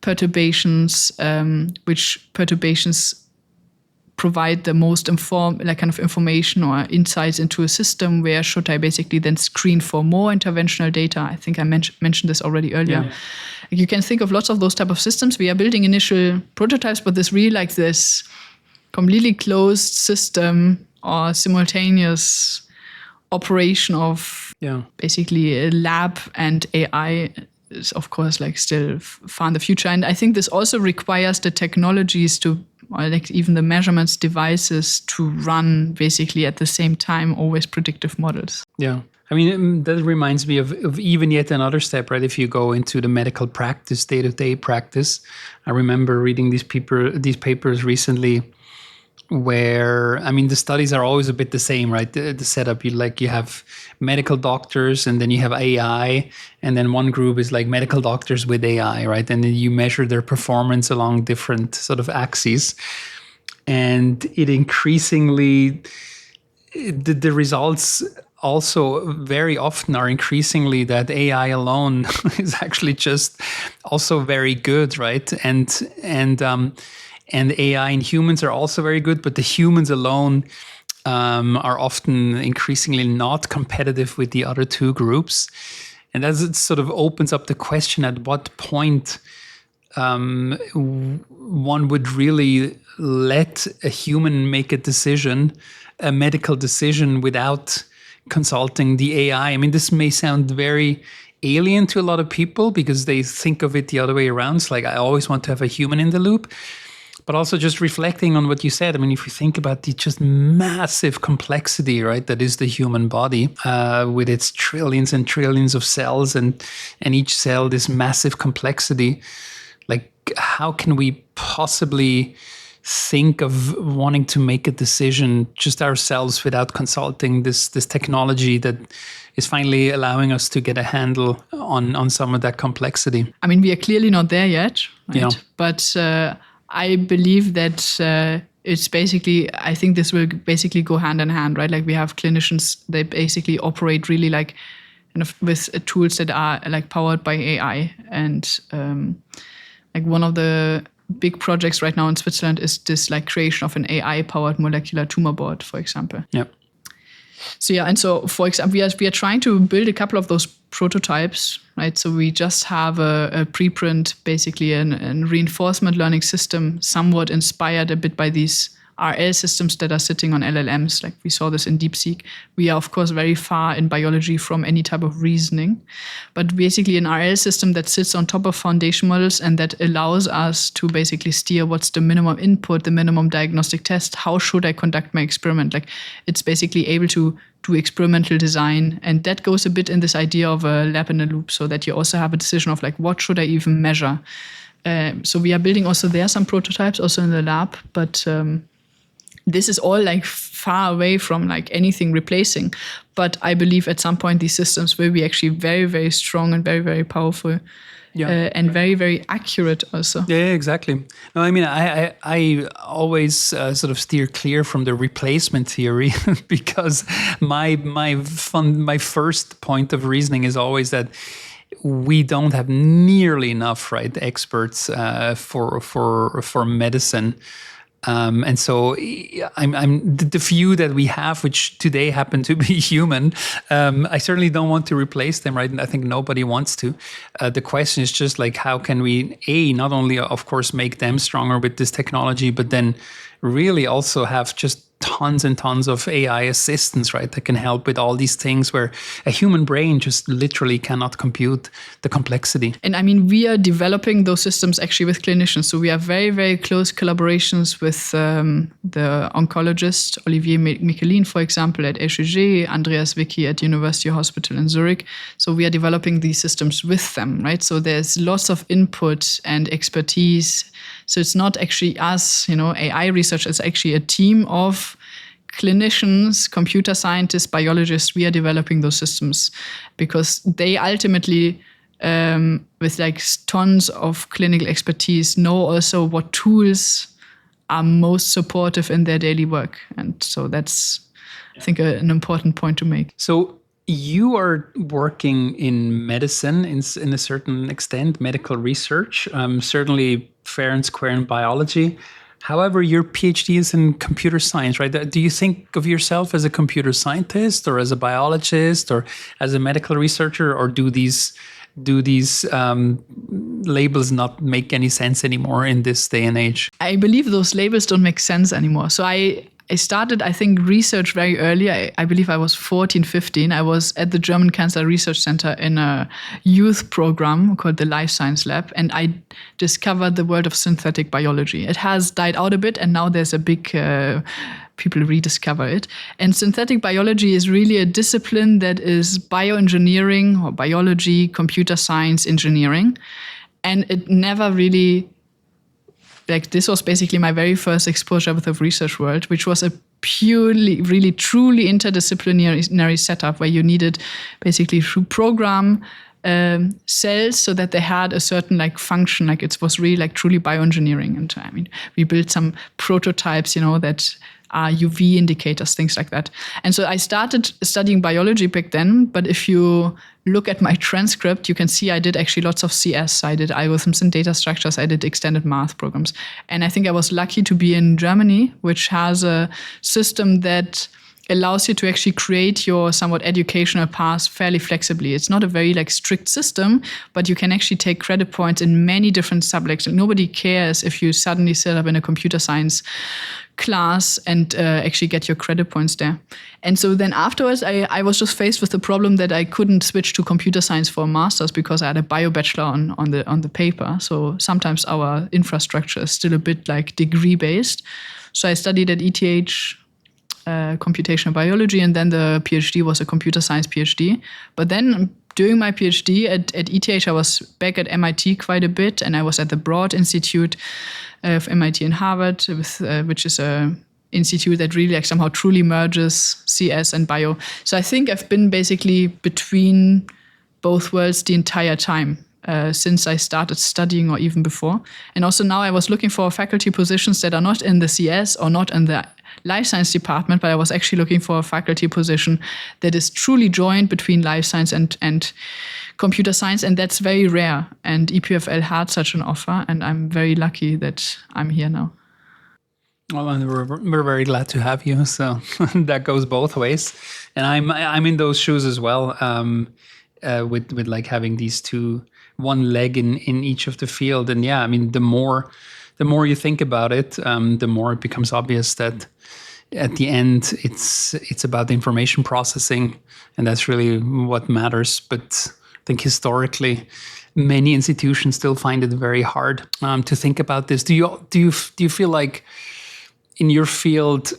perturbations, which perturbations provide the most information or insights into a system. Where should I basically then screen for more interventional data? I think I mentioned this already earlier. Yeah. You can think of lots of those type of systems. We are building initial prototypes, but there's really like this completely closed system or simultaneous operation of basically a lab and AI is of course like still far in the future. And I think this also requires the technologies or like even the measurements devices to run basically at the same time, always predictive models. Yeah. I mean, that reminds me of even yet another step, right? If you go into the medical practice, day-to-day practice, I remember reading these papers recently where, I mean, the studies are always a bit the same, right? The setup, you have medical doctors and then you have AI, and then one group is like medical doctors with AI, right? And then you measure their performance along different sort of axes. And it increasingly, the results also very often are increasingly that AI alone is actually just also very good, right? And AI in humans are also very good, but the humans alone are often increasingly not competitive with the other two groups. And that sort of opens up the question at what point one would really let a human make a medical decision without consulting the AI. I mean, this may sound very alien to a lot of people because they think of it the other way around. It's like, I always want to have a human in the loop. But also just reflecting on what you said, I mean, if you think about the just massive complexity, right, that is the human body with its trillions and trillions of cells and each cell, this massive complexity, like how can we possibly think of wanting to make a decision just ourselves without consulting this technology that is finally allowing us to get a handle on some of that complexity? I mean, we are clearly not there yet, right? Yeah. But I believe that it's basically, I think this will basically go hand in hand, right? Like we have clinicians, they basically operate really like kind of with tools that are like powered by AI. And like one of the big projects right now in Switzerland is this like creation of an AI-powered molecular tumor board, for example. Yeah. So yeah, and so for example, we are trying to build a couple of those prototypes, right? So we just have a preprint, basically a reinforcement learning system, somewhat inspired a bit by these RL systems that are sitting on LLMs, like we saw this in DeepSeek. We are, of course, very far in biology from any type of reasoning. But basically an RL system that sits on top of foundation models and that allows us to basically steer what's the minimum input, the minimum diagnostic test, how should I conduct my experiment? Like it's basically able to do experimental design. And that goes a bit in this idea of a lab in a loop, so that you also have a decision of like, what should I even measure? So we are building also there some prototypes also in the lab, but this is all like far away from like anything replacing. But I believe at some point these systems will be actually very, very strong and very, very powerful. And very, very accurate also. Yeah, exactly. No, I mean, I always sort of steer clear from the replacement theory because my first point of reasoning is always that we don't have nearly enough, right, experts for medicine. And so I'm the few that we have, which today happen to be human. I certainly don't want to replace them, right? And I think nobody wants to. The question is just like, how can we, not only, of course, make them stronger with this technology, but then really also have just tons and tons of AI assistants, right, that can help with all these things where a human brain just literally cannot compute the complexity. And I mean, we are developing those systems actually with clinicians. So we have very, very close collaborations with the oncologist, Olivier Michelin, for example, at HUG, Andreas Vicky at University Hospital in Zurich. So we are developing these systems with them, right? So there's lots of input and expertise. So it's not actually us, AI research, it's actually a team of clinicians, computer scientists, biologists. We are developing those systems because they ultimately, with like tons of clinical expertise, know also what tools are most supportive in their daily work. And so that's, I think, an important point to make. So you are working in medicine in a certain extent, medical research, certainly fair and square in biology. However, your PhD is in computer science, right? Do you think of yourself as a computer scientist or as a biologist or as a medical researcher, or do these labels not make any sense anymore in this day and age? I believe those labels don't make sense anymore. So I started, I think, research very early. I believe I was 14, 15. I was at the German Cancer Research Center in a youth program called the Life Science Lab, and I discovered the world of synthetic biology. It has died out a bit, and now there's a big people rediscover it. And synthetic biology is really a discipline that is bioengineering or biology, computer science, engineering. And it never really, like, this was basically my very first exposure with the research world, which was a purely, really, truly interdisciplinary setup where you needed basically to program cells so that they had a certain like function, like it was really like truly bioengineering. And I mean, we built some prototypes, that are UV indicators, things like that. And so I started studying biology back then, but if you look at my transcript, you can see I did actually lots of CS. I did algorithms and data structures. I did extended math programs. And I think I was lucky to be in Germany, which has a system that allows you to actually create your somewhat educational path fairly flexibly. It's not a very like strict system, but you can actually take credit points in many different subjects. And nobody cares if you suddenly set up in a computer science class and actually get your credit points there. And so then afterwards, I was just faced with the problem that I couldn't switch to computer science for a master's because I had a bio bachelor on the paper. So sometimes our infrastructure is still a bit like degree based. So I studied at ETH computational biology, and then the PhD was a computer science PhD. But then during my PhD at ETH, I was back at MIT quite a bit, and I was at the Broad Institute of MIT and Harvard, which is a institute that really like somehow truly merges CS and bio. So I think I've been basically between both worlds the entire time. Since I started studying or even before. And also now I was looking for faculty positions that are not in the CS or not in the life science department, but I was actually looking for a faculty position that is truly joined between life science and computer science. And that's very rare. And EPFL had such an offer, and I'm very lucky that I'm here now. Well, and we're very glad to have you. So that goes both ways. And I'm in those shoes as well, with like having these one leg in each of the field. And yeah, I mean, the more the more you think about it, the more it becomes obvious that at the end, it's about the information processing, and that's really what matters. But I think historically, many institutions still find it very hard to think about this. Do you feel like in your field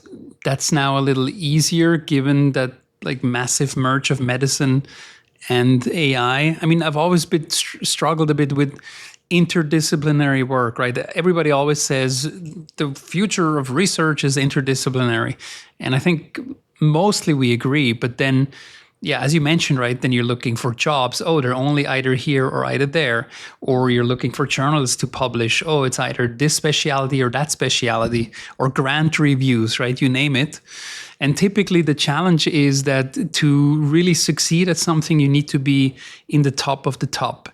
that's now a little easier, given that like massive merge of medicine and AI? I mean, I've always struggled a bit with interdisciplinary work, right? Everybody always says the future of research is interdisciplinary. And I think mostly we agree, but then, yeah, as you mentioned, right, then you're looking for jobs. Oh, they're only either here or either there. Or you're looking for journals to publish. Oh, it's either this specialty or that specialty, or grant reviews, right? You name it. And typically the challenge is that to really succeed at something, you need to be in the top of the top.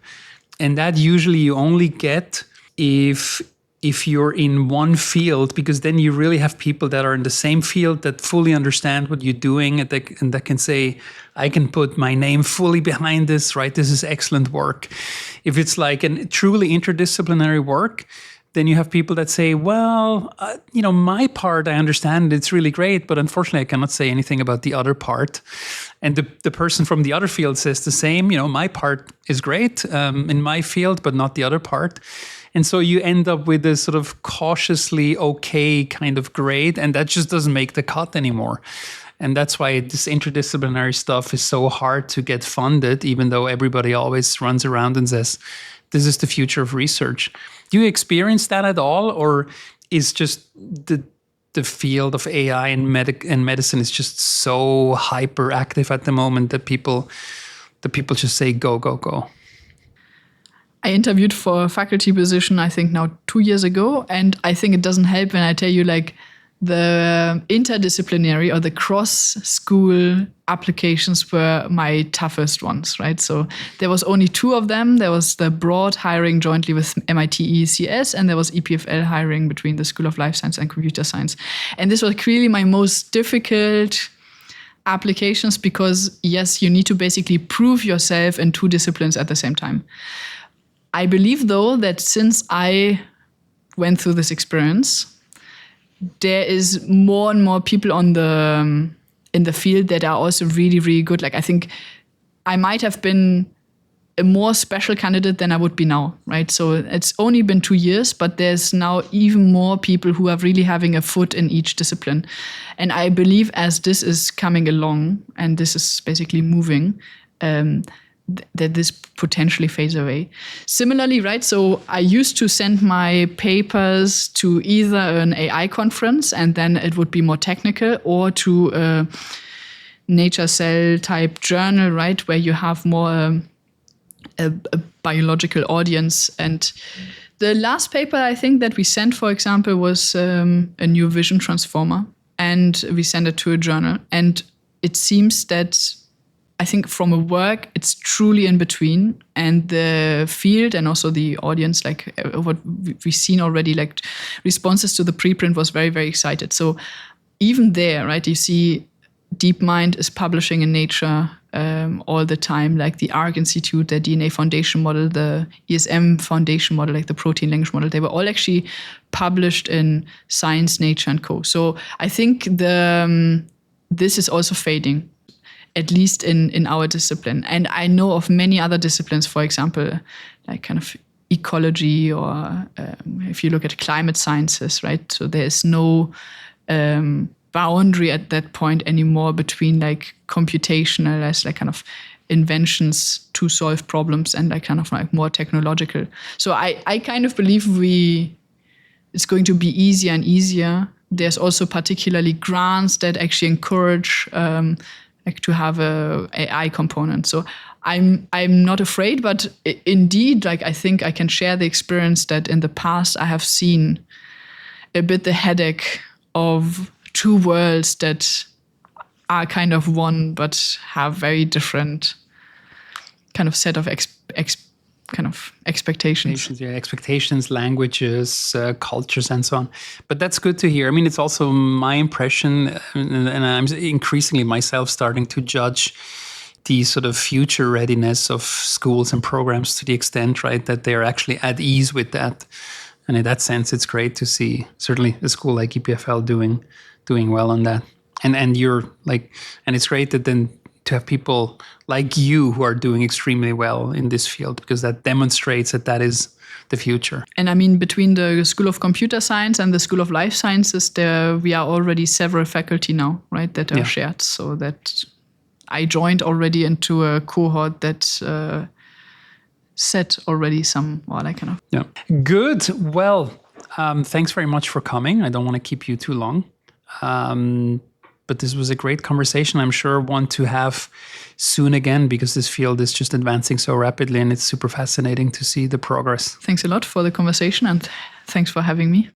And that usually you only get if you're in one field, because then you really have people that are in the same field that fully understand what you're doing, and that can say, I can put my name fully behind this, right? This is excellent work. If it's like a truly interdisciplinary work, then you have people that say, well, my part, I understand it's really great, but unfortunately I cannot say anything about the other part. And the person from the other field says the same, my part is great in my field, but not the other part. And so you end up with a sort of cautiously okay kind of grade, and that just doesn't make the cut anymore. And that's why this interdisciplinary stuff is so hard to get funded, even though everybody always runs around and says, this is the future of research. Do you experience that at all, or is just the field of AI and medicine is just so hyperactive at the moment that people just say go, go, go? I interviewed for a faculty position, I think now 2 years ago, and I think it doesn't help when I tell you like the interdisciplinary or the cross-school applications were my toughest ones, right? So there was only 2 of them. There was the broad hiring jointly with MIT ECS, and there was EPFL hiring between the School of Life Science and Computer Science. And this was clearly my most difficult applications because, yes, you need to basically prove yourself in 2 disciplines at the same time. I believe, though, that since I went through this experience, there is more and more people in the field that are also really, really good. Like, I think I might have been a more special candidate than I would be now, right? So it's only been 2 years, but there's now even more people who are really having a foot in each discipline. And I believe as this is coming along and this is basically moving, that this potentially fades away. Similarly, right, so I used to send my papers to either an AI conference, and then it would be more technical, or to a Nature Cell type journal, right, where you have more a biological audience. And the last paper I think that we sent, for example, was a new vision transformer, and we sent it to a journal. And it seems that I think from a work, it's truly in between, and the field and also the audience, like what we've seen already, like responses to the preprint was very, very excited. So even there, right, you see DeepMind is publishing in Nature all the time, like the ARC Institute, the DNA Foundation model, the ESM Foundation model, like the protein language model, they were all actually published in Science, Nature, and Co. So I think this is also fading, at least in our discipline. And I know of many other disciplines, for example, like kind of ecology, or if you look at climate sciences, right? So there's no boundary at that point anymore between like computational as like kind of inventions to solve problems and like kind of like more technological. So I kind of believe it's going to be easier and easier. There's also particularly grants that actually encourage like to have a AI component. So I'm not afraid, but indeed, like I think I can share the experience that in the past I have seen a bit the headache of 2 worlds that are kind of one, but have very different kind of set of expectations. Yeah, expectations, languages, cultures, and so on. But that's good to hear. I mean, it's also my impression, and I'm increasingly myself starting to judge the sort of future readiness of schools and programs to the extent, right, that they're actually at ease with that. And in that sense, it's great to see certainly a school like EPFL doing well on that. And you're like, and it's great that then to have people like you who are doing extremely well in this field, because that demonstrates that that is the future. And I mean, between the School of Computer Science and the School of Life Sciences, we are already several faculty now, right, that are shared. So that I joined already into a cohort that set already some, well, that kind of. Yeah. Good. Well, thanks very much for coming. I don't want to keep you too long. But this was a great conversation. I'm sure one to have soon again, because this field is just advancing so rapidly and it's super fascinating to see the progress. Thanks a lot for the conversation and thanks for having me.